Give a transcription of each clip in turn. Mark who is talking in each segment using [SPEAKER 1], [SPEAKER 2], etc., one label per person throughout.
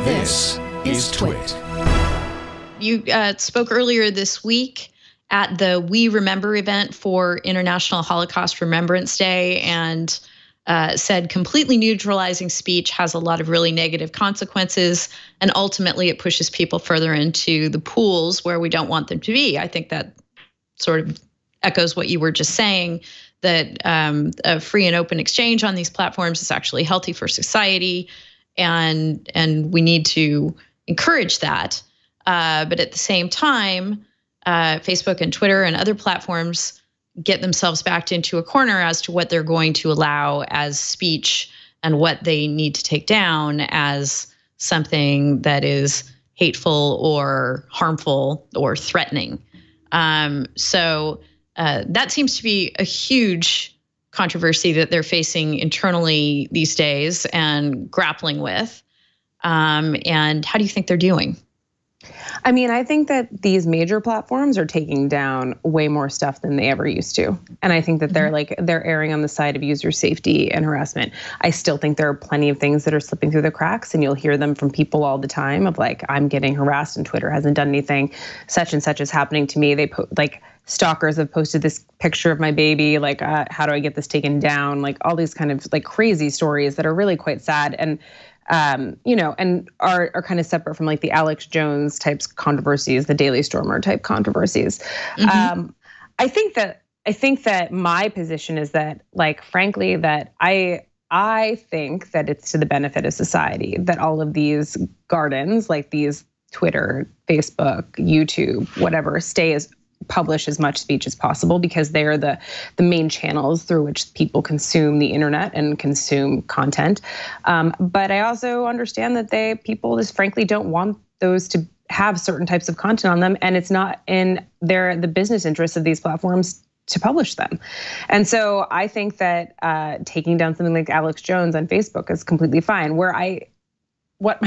[SPEAKER 1] This is TWiT.
[SPEAKER 2] You spoke earlier this week at the We Remember event for International Holocaust Remembrance Day and said completely neutralizing speech has a lot of really negative consequences, and ultimately it pushes people further into the pools where we don't want them to be. I think that sort of echoes what you were just saying, that a free and open exchange on these platforms is actually healthy for society, and we need to encourage that. But at the same time, Facebook and Twitter and other platforms get themselves backed into a corner as to what they're going to allow as speech and what they need to take down as something that is hateful or harmful or threatening. So that seems to be a huge controversy that they're facing internally these days and grappling with. And how do you think they're doing?
[SPEAKER 3] I mean, I think that these major platforms are taking down way more stuff than they ever used to. And I think that they're erring on the side of user safety and harassment. I still think there are plenty of things that are slipping through the cracks, and you'll hear them from people all the time of like, I'm getting harassed and Twitter hasn't done anything. Such and such is happening to me. They like stalkers have posted this picture of my baby, like, how do I get this taken down? Like all these kind of like crazy stories that are really quite sad. And and are kind of separate from like the Alex Jones types controversies, the Daily Stormer type controversies. Mm-hmm. I think that my position is that, like, frankly, that I think that it's to the benefit of society that all of these gardens, like these Twitter, Facebook, YouTube, whatever, publish as much speech as possible, because they are the main channels through which people consume the internet and consume content. But I also understand that people just frankly don't want those to have certain types of content on them, and it's not in the business interests of these platforms to publish them. And so I think that taking down something like Alex Jones on Facebook is completely fine. What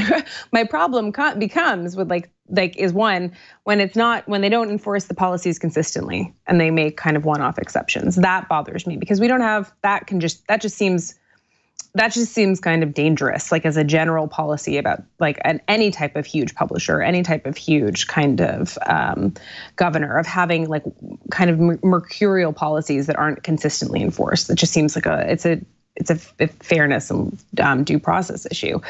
[SPEAKER 3] my problem becomes with is one, when they don't enforce the policies consistently and they make kind of one-off exceptions. That bothers me, because we don't have that that just seems kind of dangerous, like as a general policy about like any type of huge publisher, any type of huge kind of governor, of having like kind of mercurial policies that aren't consistently enforced. It just seems like it's a fairness and due process issue.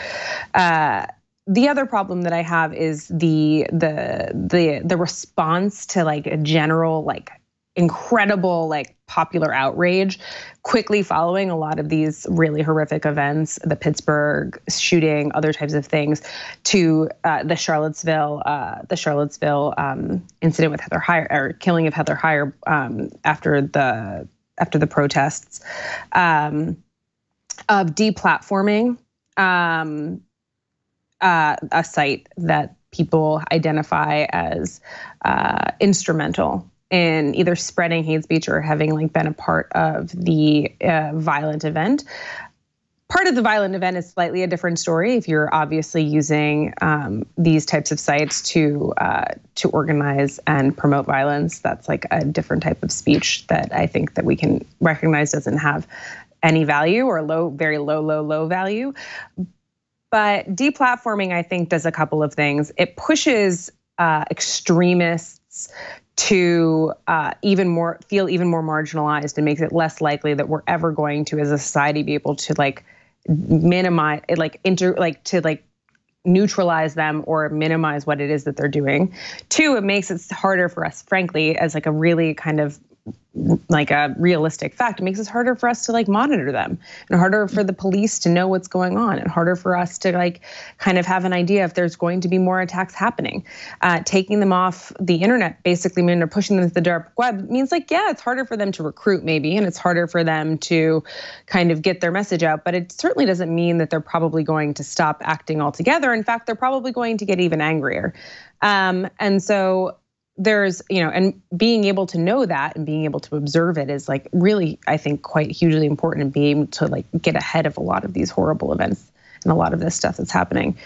[SPEAKER 3] The other problem that I have is the response to like a general, like incredible, like popular outrage quickly following a lot of these really horrific events, the Pittsburgh shooting, other types of things, to the Charlottesville incident with Heather Heyer, or killing of Heather Heyer after the protests, of deplatforming a site that people identify as instrumental in either spreading hate speech or having like been a part of the violent event. Part of the violent event is slightly a different story. If you're obviously using these types of sites to organize and promote violence, that's like a different type of speech that I think that we can recognize doesn't have any value, or very low value. But deplatforming, I think, does a couple of things. It pushes extremists to feel even more marginalized, and makes it less likely that we're ever going to, as a society, be able to like minimize it, neutralize them or minimize what it is that they're doing. Two, it makes it harder for us, frankly, as like a really kind of like a realistic fact, it makes it harder for us to like monitor them, and harder for the police to know what's going on, and harder for us to like kind of have an idea if there's going to be more attacks happening. Taking them off the internet basically means, or pushing them to the dark web, means like, yeah, it's harder for them to recruit maybe, and it's harder for them to kind of get their message out, but it certainly doesn't mean that they're probably going to stop acting altogether. In fact, they're probably going to get even angrier. And so there's, and being able to know that and being able to observe it is like really, I think, quite hugely important, and being able to like get ahead of a lot of these horrible events and a lot of this stuff that's happening.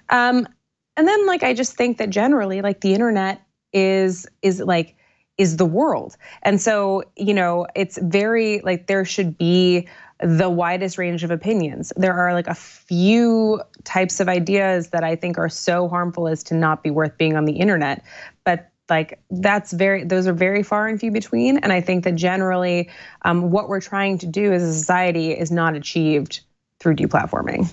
[SPEAKER 3] And then like, I just think that generally like the internet is the world. And so, it's very like, there should be the widest range of opinions. There are like a few types of ideas that I think are so harmful as to not be worth being on the internet. But like those are very far and few between. And I think that generally what we're trying to do as a society is not achieved through deplatforming.